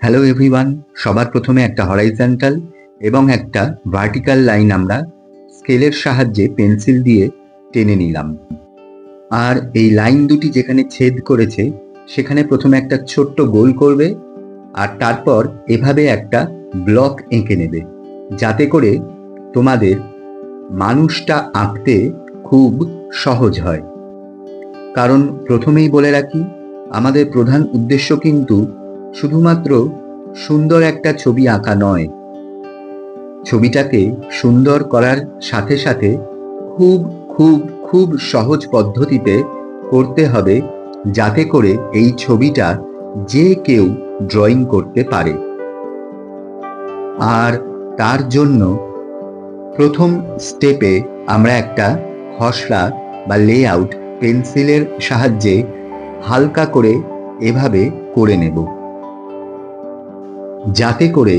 Hello everyone, সবার প্রথমে একটা হরাইজন্টাল এবং একটা ভার্টিক্যাল লাইন আমরা স্কেলের সাহায্যে পেন্সিল দিয়ে টেনে নিলাম। আর এই লাইন দুটি যেখানে ছেদ করেছে সেখানে প্রথমে একটা ছোট্ট গোল করবে আর তারপর এভাবে একটা ব্লক এঁকে নেবে, যাতে করে তোমাদের মানুষটা আঁকতে খুব সহজ হয়। কারণ প্রথমেই বলে রাখি, আমাদের প্রধান উদ্দেশ্য কিন্তু শুধুমাত্র সুন্দর একটা ছবি আঁকা নয়, ছবিটাকে সুন্দর করার সাথে সাথে খুব খুব খুব সহজ পদ্ধতিতে করতে হবে, যাতে করে এই ছবিটা যে কেউ ড্রয়িং করতে পারে। আর তার জন্য প্রথম স্টেপে আমরা একটা খসড়া বা লেআউট পেন্সিলের সাহায্যে হালকা করে এভাবে করে নেব, যাতে করে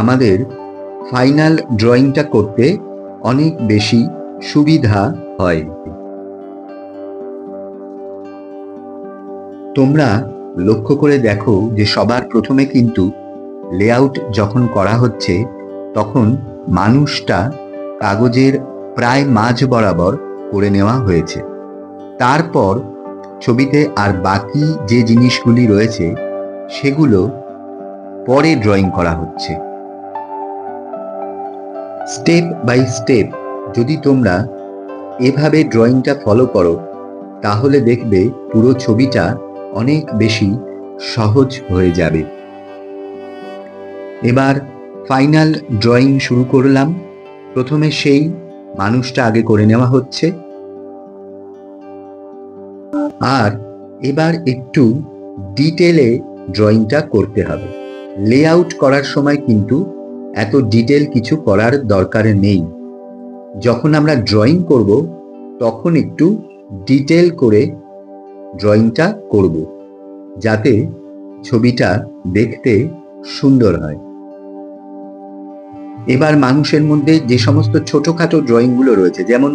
আমাদের ফাইনাল ড্রয়িংটা করতে অনেক বেশি সুবিধা হয়। তোমরা লক্ষ্য করে দেখো যে সবার প্রথমে কিন্তু লেআউট যখন করা হচ্ছে তখন মানুষটা কাগজের প্রায় মাঝ বরাবর করে নেওয়া হয়েছে। তারপর ছবিতে আর বাকি যে জিনিসগুলি রয়েছে সেগুলো পরে ড্রয়িং করা হচ্ছে। স্টেপ বাই স্টেপ যদি তোমরা এভাবে ড্রয়িংটা ফলো করো তাহলে দেখবে পুরো ছবিটা অনেক বেশি সহজ হয়ে যাবে। এবার ফাইনাল ড্রয়িং শুরু করলাম। প্রথমে সেই মানুষটা আগে করে নেওয়া হচ্ছে, আর এবার একটু ডিটেলে ড্রয়িংটা করতে হবে। লেআউট করার সময় কিন্তু এত ডিটেল কিছু করার দরকার নেই। যখন আমরা ড্রয়িং করব তখন একটু ডিটেল করে ড্রয়িংটা করব, যাতে ছবিটা দেখতে সুন্দর হয়। এবার মানুষের মধ্যে যে সমস্ত ছোটখাটো ড্রয়িংগুলো রয়েছে, যেমন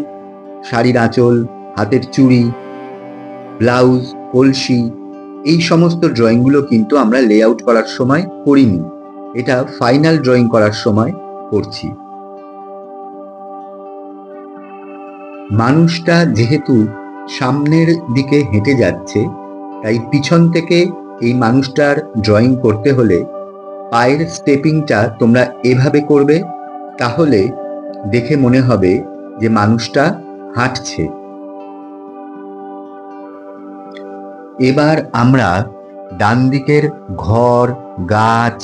শাড়ির আঁচল, হাতের চুড়ি, ব্লাউজ, কলসি, এই সমস্ত ড্রয়িংগুলো কিন্তু আমরা লেআউট করার সময় করিনি, এটা ফাইনাল ড্রয়িং করার সময় করছি। মানুষটা যেহেতু সামনের দিকে হেঁটে যাচ্ছে, তাই পিছন থেকে এই মানুষটার ড্রয়িং করতে হলে পায়ের স্টেপিংটা তোমরা এভাবে করবে, তাহলে দেখে মনে হবে যে মানুষটা হাঁটছে। এবার আমরা ডান দিকের ঘর, গাছ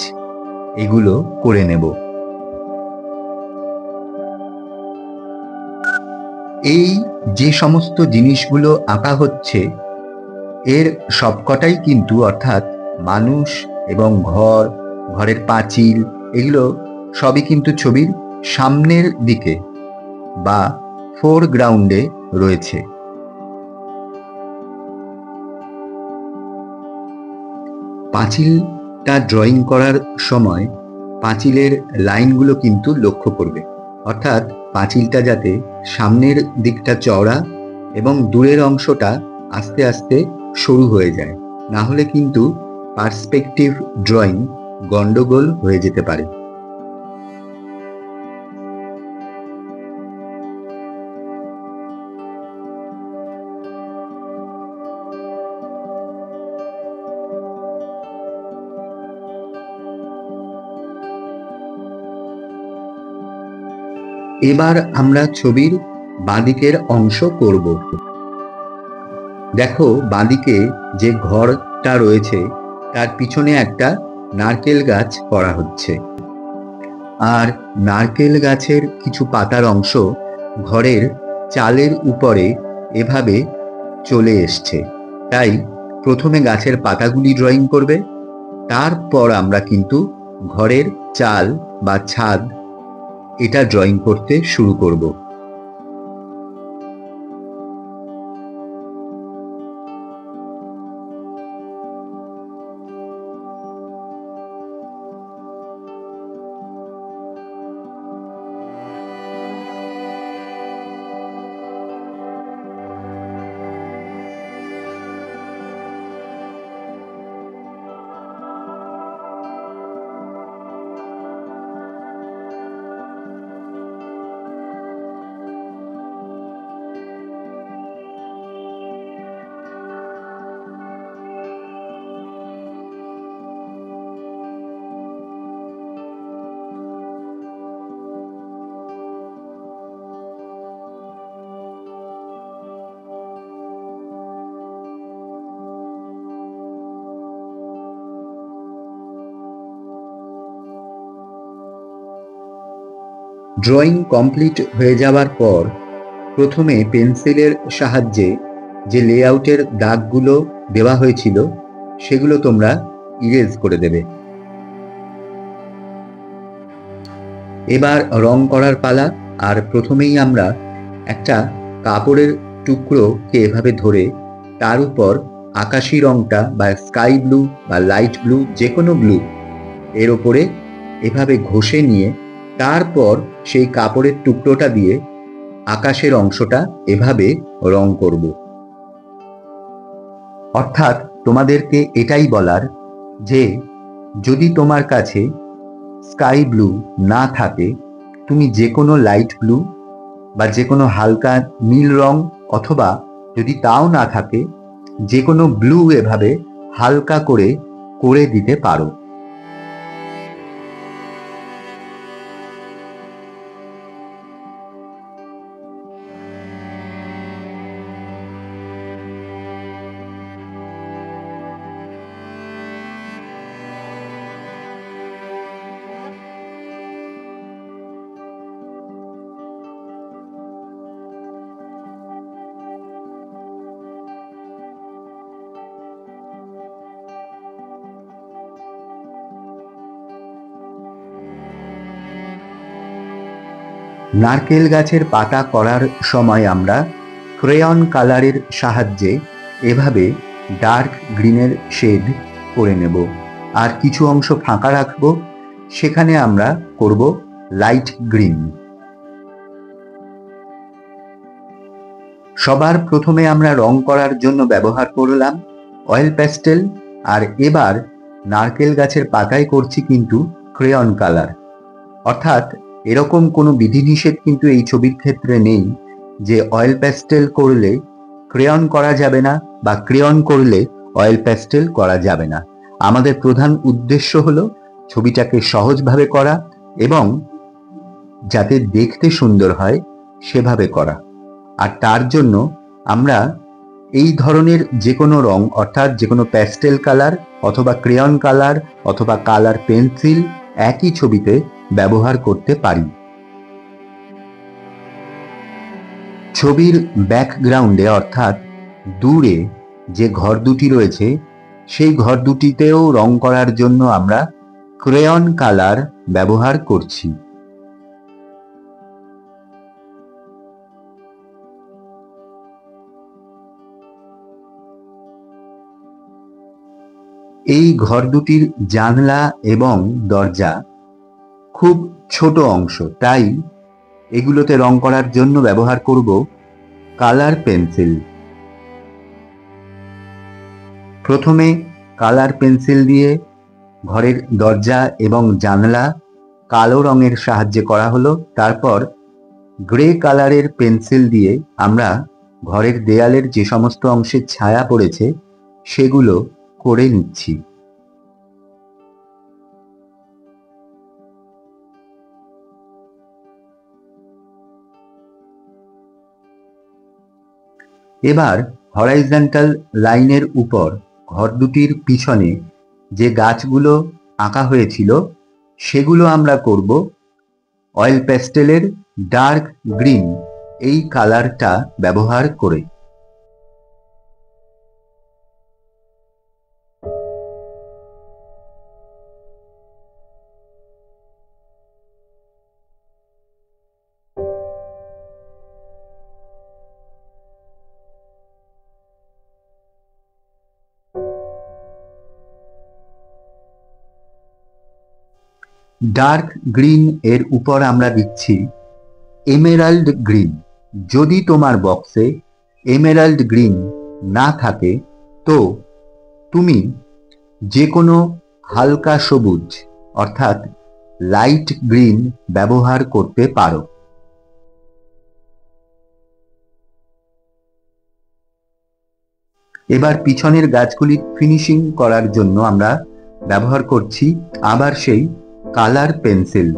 এগুলো করে নেব। এই যে সমস্ত জিনিসগুলো আঁকা হচ্ছে এর সবকটাই কিন্তু, অর্থাৎ মানুষ এবং ঘর, ঘরের পাঁচিল, এগুলো সবই কিন্তু ছবির সামনের দিকে বা ফোরগ্রাউন্ডে রয়েছে। পাঁচিলটা ড্রয়িং করার সময় পাঁচিলের লাইনগুলো কিন্তু লক্ষ্য করবে, অর্থাৎ পাঁচিলটা যাতে সামনের দিকটা চওড়া এবং দূরের অংশটা আস্তে আস্তে সরু হয়ে যায়, না হলে কিন্তু পার্সপেক্টিভ ড্রয়িং গন্ডগোল হয়ে যেতে পারে। এবার আমরা ছবির বাঁদিকের অংশ করব। দেখো, বাঁদিকে যে ঘরটা রয়েছে তার পিছনে একটা নারকেল গাছ করা হচ্ছে, আর নারকেল গাছের কিছু পাতার অংশ ঘরের চালের উপরে এভাবে চলে এসছে। তাই প্রথমে গাছের পাতাগুলি ড্রয়িং করবে, তারপর আমরা কিন্তু ঘরের চাল বা ছাদ এটা ড্রয়িং করতে শুরু করব। ড্রয়িং কমপ্লিট হয়ে যাওয়ার পর প্রথমে পেন্সিলের সাহায্যে যে লেআউটের দাগগুলো দেওয়া হয়েছিল সেগুলো তোমরা ইরেজ করে দেবে। এবার রং করার পালা। আর প্রথমেই আমরা একটা কাপড়ের টুকরোকে এভাবে ধরে তার উপর আকাশি রংটা বা স্কাই ব্লু বা লাইট ব্লু, যে কোনো ব্লু এর ওপরে এভাবে ঘষে নিয়ে তারপর সেই কাপড়ের টুকরোটা দিয়ে আকাশের অংশটা এভাবে রং করব। অর্থাৎ তোমাদেরকে এটাই বলার যে যদি তোমার কাছে স্কাই ব্লু না থাকে, তুমি যে কোনো লাইট ব্লু বা যে কোনো হালকা নীল রং, অথবা যদি তাও না থাকে যে কোনো ব্লু এভাবে হালকা করে করে দিতে পারো। নারকেল গাছের পাতা করার সময় আমরা ক্রেয়ন কালারের সাহায্যে এভাবে ডার্ক গ্রিনের শেড করে নেব, আর কিছু অংশ ফাঁকা রাখব, সেখানে আমরা করব লাইট গ্রিন। সবার প্রথমে আমরা রং করার জন্য ব্যবহার করলাম অয়েল প্যাস্টেল, আর এবার নারকেল গাছের পাতায় করছি কিন্তু ক্রেয়ন কালার। অর্থাৎ এরকম কোনো বিধিনিষেধ কিন্তু এই ছবির ক্ষেত্রে নেই যে অয়েল প্যাস্টেল করলে ক্রেয়ন করা যাবে না বা ক্রেয়ন করলে অয়েল প্যাস্টেল করা যাবে না। আমাদের প্রধান উদ্দেশ্য হলো ছবিটাকে সহজভাবে করা এবং যাতে দেখতে সুন্দর হয় সেভাবে করা। আর তার জন্য আমরা এই ধরনের যে কোনো রং, অর্থাৎ যে কোনো প্যাস্টেল কালার অথবা ক্রেয়ন কালার অথবা কালার পেন্সিল একই ছবিতে ব্যবহার করতে পারি। ছবির ব্যাকগ্রাউন্ডে অর্থাৎ দূরে যে ঘর দুটি রয়েছে সেই ঘর দুটিতেও রং করার জন্য আমরা ক্রেয়ন কালার ব্যবহার করছি। এই ঘর দুটির জানলা এবং দরজা খুব ছোট অংশ, তাই এগুলোতে রং করার জন্য ব্যবহার করব কালার পেন্সিল। প্রথমে কালার পেন্সিল দিয়ে ঘরের দরজা এবং জানলা কালো রঙের সাহায্যে করা হলো। তারপর গ্রে কালারের পেন্সিল দিয়ে আমরা ঘরের দেয়ালের যে সমস্ত অংশে ছায়া পড়েছে সেগুলো করে নিচ্ছি। এবার হরাইজন্টাল লাইনের উপর ঘর দুটির পিছনে যে গাছগুলো আঁকা হয়েছিল সেগুলো আমরা করব অয়েল প্যাস্টেলের ডার্ক গ্রিন এই কালারটা ব্যবহার করে। ডার্ক গ্রিন এর উপর আমরা দিচ্ছি এমেরাল্ড গ্রিন। যদি তোমার বক্সে এমেরাল্ড গ্রিন না থাকে তো তুমি যে কোনো হালকা সবুজ অর্থাৎ লাইট গ্রিন ব্যবহার করতে পারো। এবার পিছনের গাছগুলি ফিনিশিং করার জন্য আমরা ব্যবহার করছি আবার সেই কালার পেন্সিল।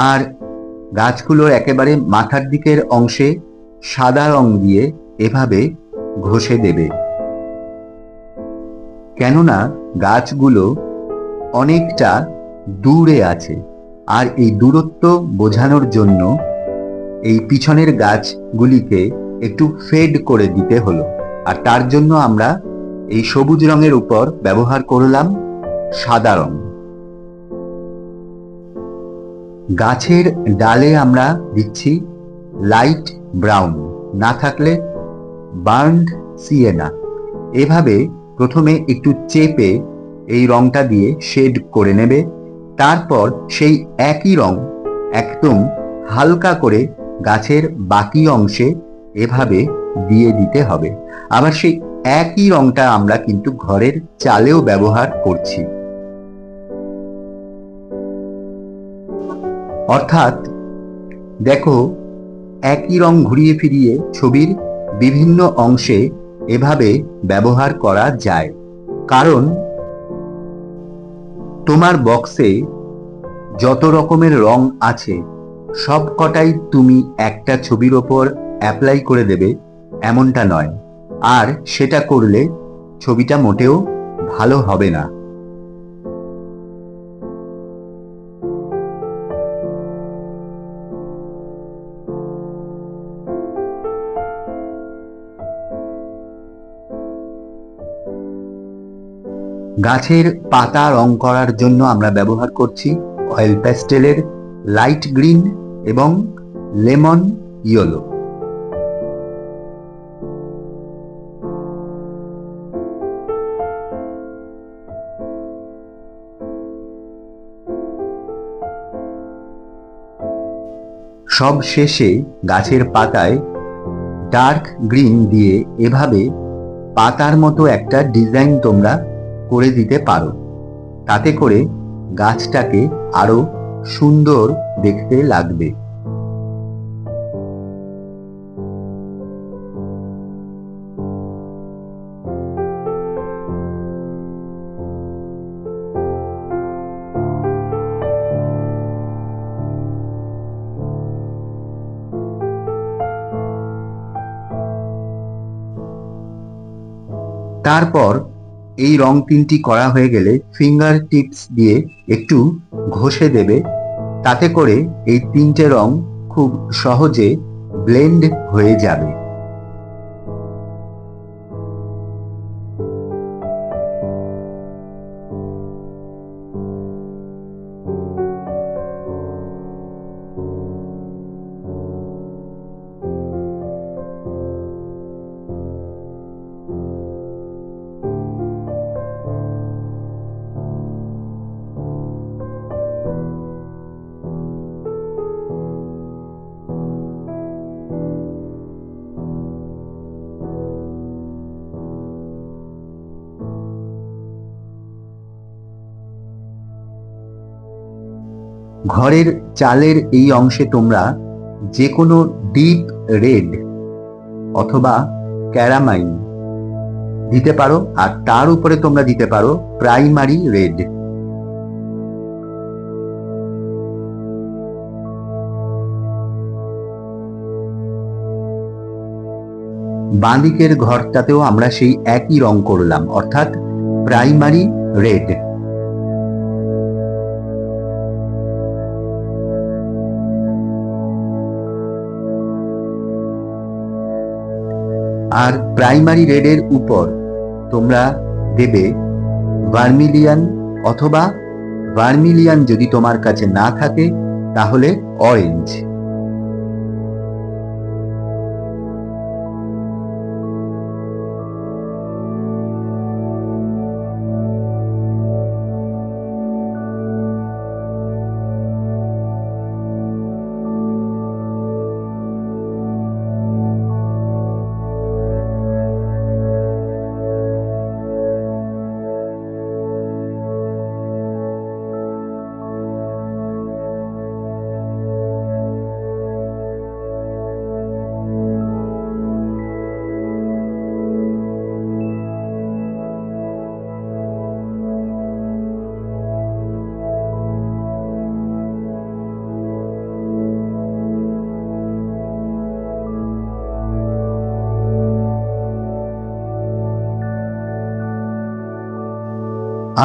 আর গাছগুলোর একেবারে মাথার দিকের অংশে সাদা রং দিয়ে এভাবে ঘষে দেবে। কেননা গাছগুলো অনেকটা দূরে আছে, আর এই দূরত্ব বোঝানোর জন্য এই পিছনের গাছগুলিকে একটু ফেড করে দিতে হলো। আর তার জন্য আমরা এই সবুজ রঙের উপর ব্যবহার করলাম সাদা রং। গাছের ডালে আমরা দিচ্ছি লাইট ব্রাউন, না থাকলে বার্নড সিয়েনা। এভাবে প্রথমে একটু চেপে এই রংটা দিয়ে শেড করে নেবে। তারপর সেই একই রং একদম হালকা করে গাছের বাকি অংশে এভাবে দিয়ে দিতে হবে। আবার সেই একই রংটা আমরা কিন্তু ঘরের চালেও ব্যবহার করছি। অর্থাৎ দেখো, একই রং ঘুরিয়ে ফিরিয়ে ছবির বিভিন্ন অংশে এভাবে ব্যবহার করা যায়। কারণ তোমার বক্সে যত রকমের রং আছে সব কটাই তুমি একটা ছবির ওপর অ্যাপ্লাই করে দেবে এমনটা নয়, আর সেটা করলে ছবিটা মোটেও ভালো হবে না। গাছের পাতা রং করার জন্য আমরা ব্যবহার করছি অয়েল প্যাস্টেলের লাইট গ্রিন এবং লেমন ইয়েলো। সব শেষে গাছের পাতায় ডার্ক গ্রিন দিয়ে এভাবে পাতার মতো একটা ডিজাইন তোমরা করে দিতে পারো। তাতে করে গাছটাকে আরো সুন্দর দেখতে লাগবে। তারপর এই রং তিনটি করা হয়ে গেলে ফিঙ্গার টিপস দিয়ে একটু ঘষে দেবে। তাতে করে এই তিনটে রং খুব সহজে ব্লেন্ড হয়ে যাবে। ঘরের চালের এই অংশে তোমরা যে কোনো ডিপ রেড অথবা ক্যারামাইন দিতে পারো, আর তার উপরে তোমরা দিতে পারো প্রাইমারি রেড। বাঁদিকের ঘরটাতেও আমরা সেই একই রং করলাম, অর্থাৎ প্রাইমারি রেড। আর প্রাইমারি রেডের উপর তোমরা দেবে ভার্মিলিয়ান, অথবা ভার্মিলিয়ান যদি তোমার কাছে না থাকে তাহলে অরেঞ্জ।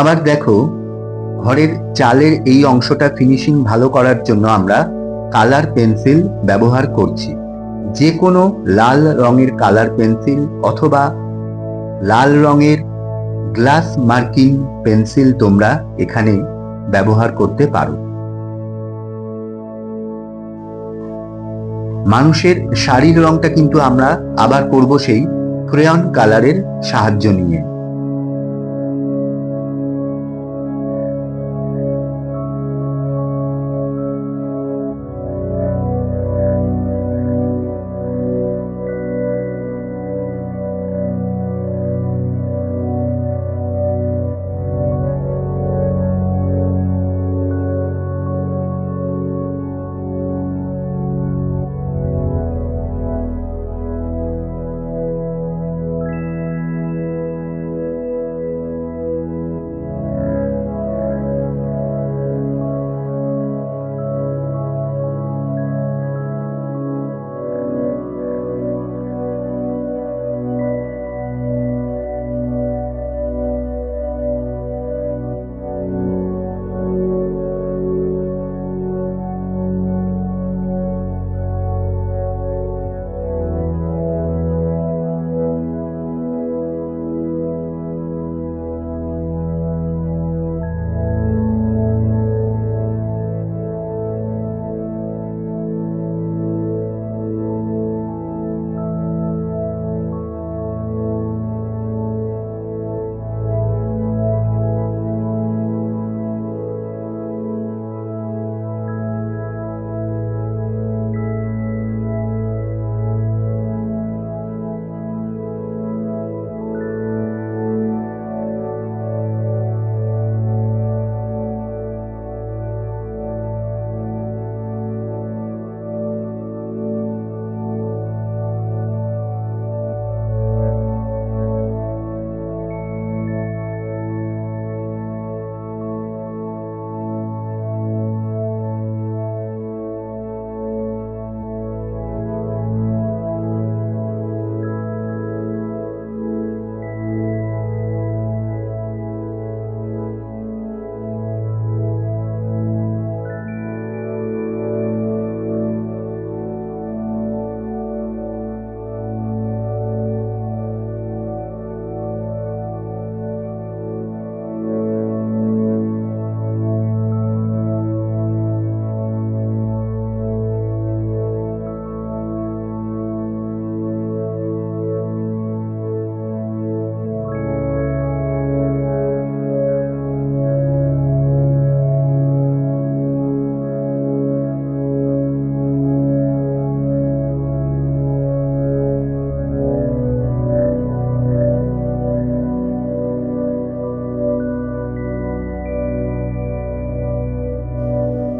আবার দেখো, ঘরের চালের এই অংশটা ফিনিশিং ভালো করার জন্য আমরা কালার পেন্সিল ব্যবহার করছি। যে কোনো লাল রঙের কালার পেন্সিল অথবা লাল রঙের গ্লাস মার্কিং পেন্সিল তোমরা এখানে ব্যবহার করতে পারো। মানুষের শাড়ির রংটা কিন্তু আমরা আবার করব সেই ক্রেয়ন কালারের সাহায্য নিয়ে।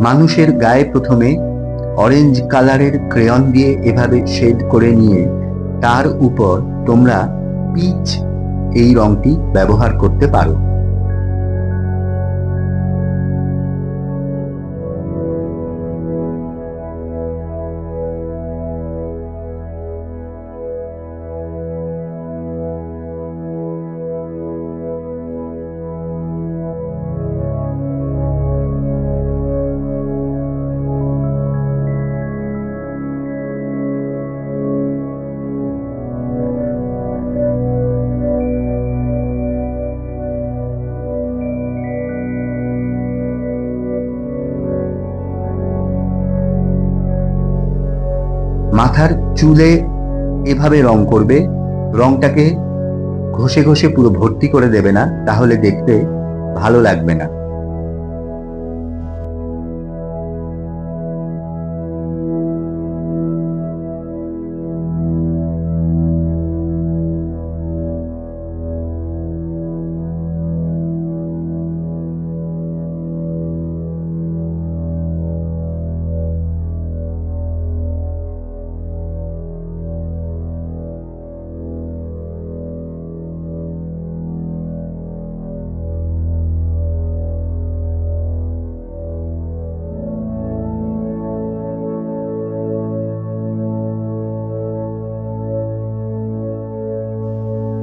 মানুষের গায়ে প্রথমে অরেঞ্জ কালারের ক্রেয়ন দিয়ে এভাবে শেড করে নিয়ে তার উপর তোমরা পিচ এই রংটি ব্যবহার করতে পারো। মাথার চুলে এভাবে রং করবে, রংটাকে ঘষে ঘষে পুরো ভর্তি করে দেবে না, তাহলে দেখতে ভালো লাগবে না।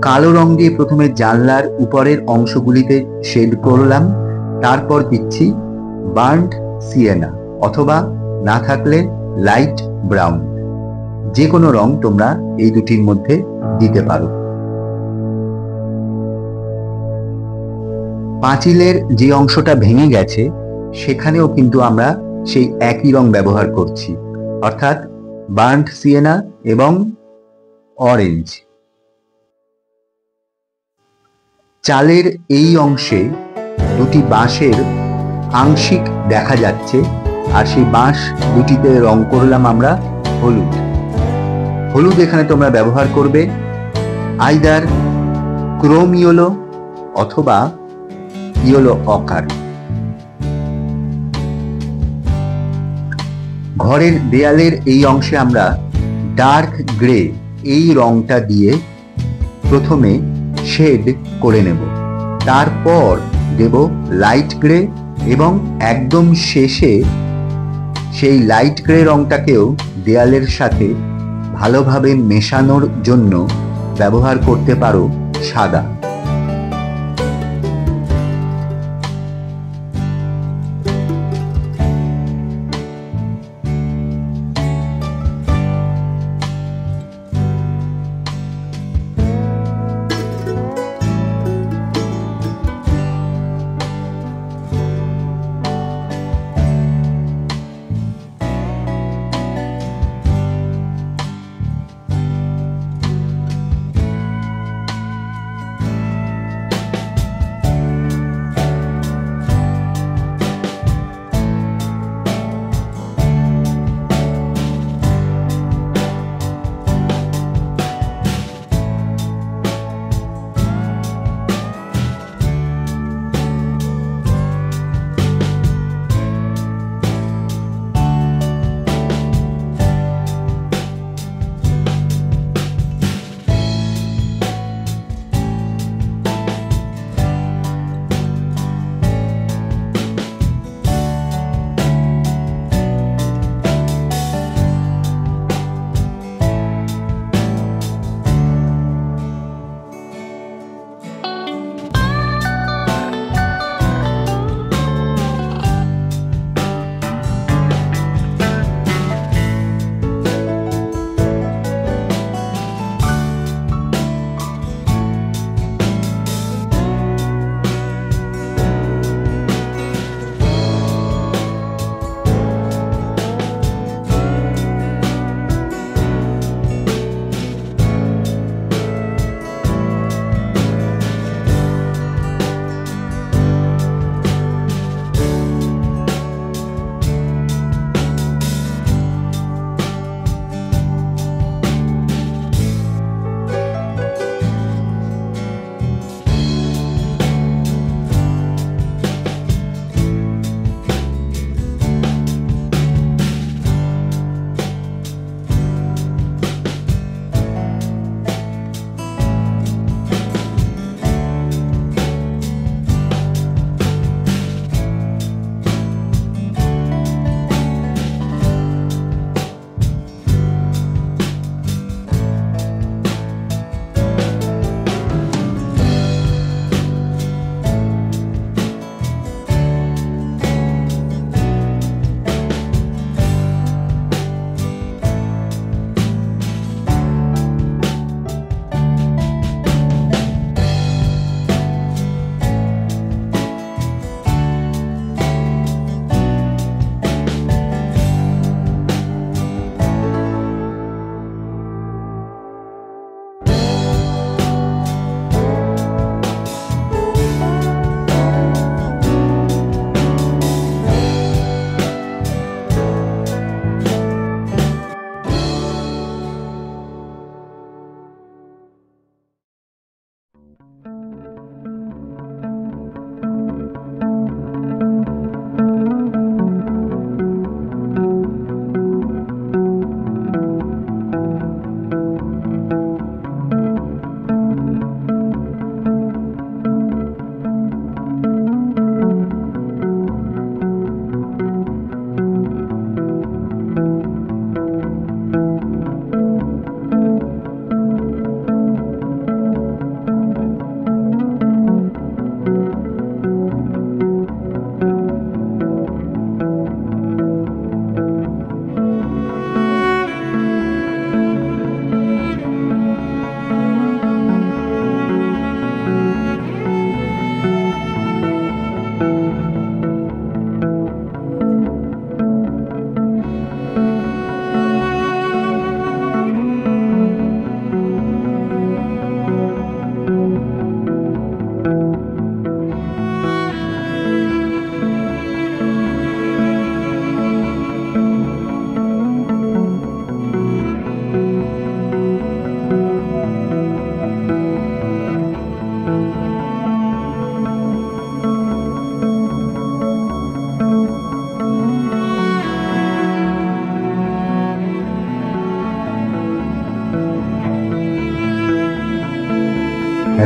কালো রং দিয়ে প্রথমে জানলার উপরের অংশগুলিতে শেড করলাম, তারপর দিচ্ছি বার্ন্ট সিয়েনা অথবা না থাকলে লাইট ব্রাউন, যে কোনো রং তোমরা এই দুটির মধ্যে দিতে পারো। পাঁচিলের যে অংশটা ভেঙে গেছে সেখানেও কিন্তু আমরা সেই একই রং ব্যবহার করছি, অর্থাৎ বার্ন্ট সিয়েনা এবং অরেঞ্জ। চালের এই অংশে দুটি বাঁশের আংশিক দেখা যাচ্ছে, আর সেই বাঁশ দুটিতে রং করলাম আমরা হলুদ। হলুদ এখানে তোমরা ব্যবহার করবে আইদার ক্রোম ইয়েলো অথবা ইয়েলো অকার। ঘরের দেয়ালের এই অংশে আমরা ডার্ক গ্রে এই রংটা দিয়ে প্রথমে শেড করে নেব, তারপর দেব লাইট গ্রে এবং একদম শেষে সেই লাইট গ্রে রংটাকেও দেয়ালের সাথে ভালোভাবে মেশানোর জন্য ব্যবহার করতে পারো সাদা।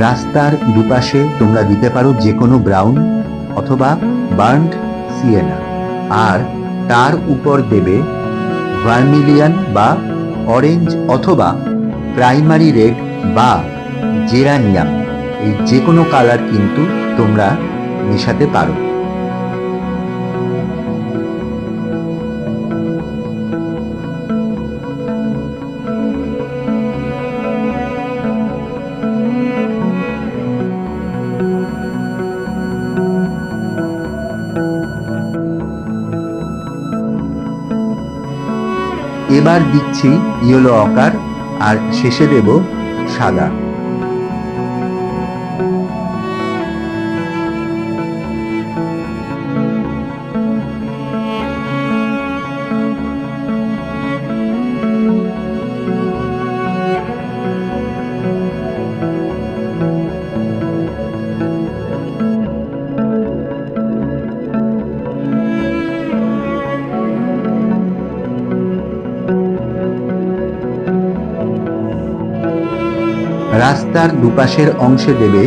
রাস্তার দুপাশে তোমরা দিতে পারো যে কোনো ব্রাউন অথবা বার্ন্ড সিয়েনা, আর তার উপর দেবে ভার্মিলিয়ন বা অরেঞ্জ অথবা প্রাইমারি রেড বা জেরানিয়াম। এই যে কোনো কালার কিন্তু তোমরা মেশাতে পারো। এবার দিচ্ছি ইয়েলো অকার, আর শেষে দেব সাদা। রাস্তার দুপাশের অংশে দেবে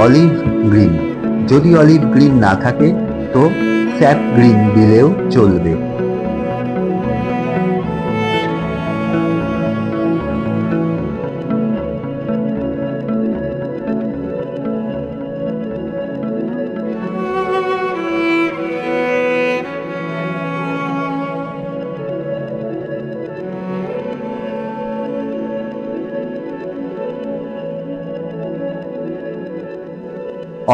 অলিভ গ্রিন। যদি অলিভ গ্রিন না থাকে তো স্যাপ গ্রিন দিলেও চলবে।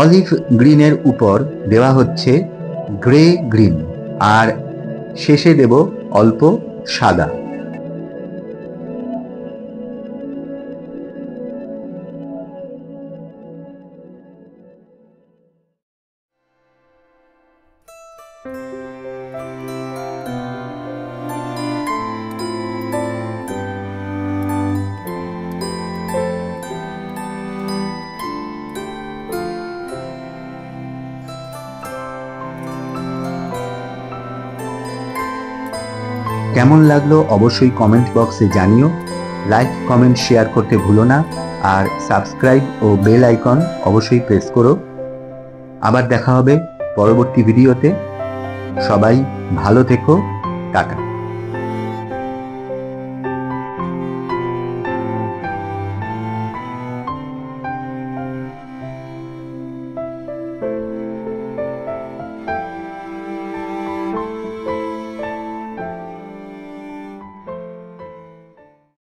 অলিভ গ্রিনের উপর দেওয়া হচ্ছে গ্রে গ্রিন, আর শেষে দেব অল্প সাদা। কেমন লাগলো অবশ্যই কমেন্ট বক্সে জানিও। লাইক, কমেন্ট, শেয়ার করতে ভুলো না, আর সাবস্ক্রাইব ও বেল আইকন অবশ্যই প্রেস করো। আবার দেখা হবে পরবর্তী ভিডিওতে। সবাই ভালো থেকো, টাটা।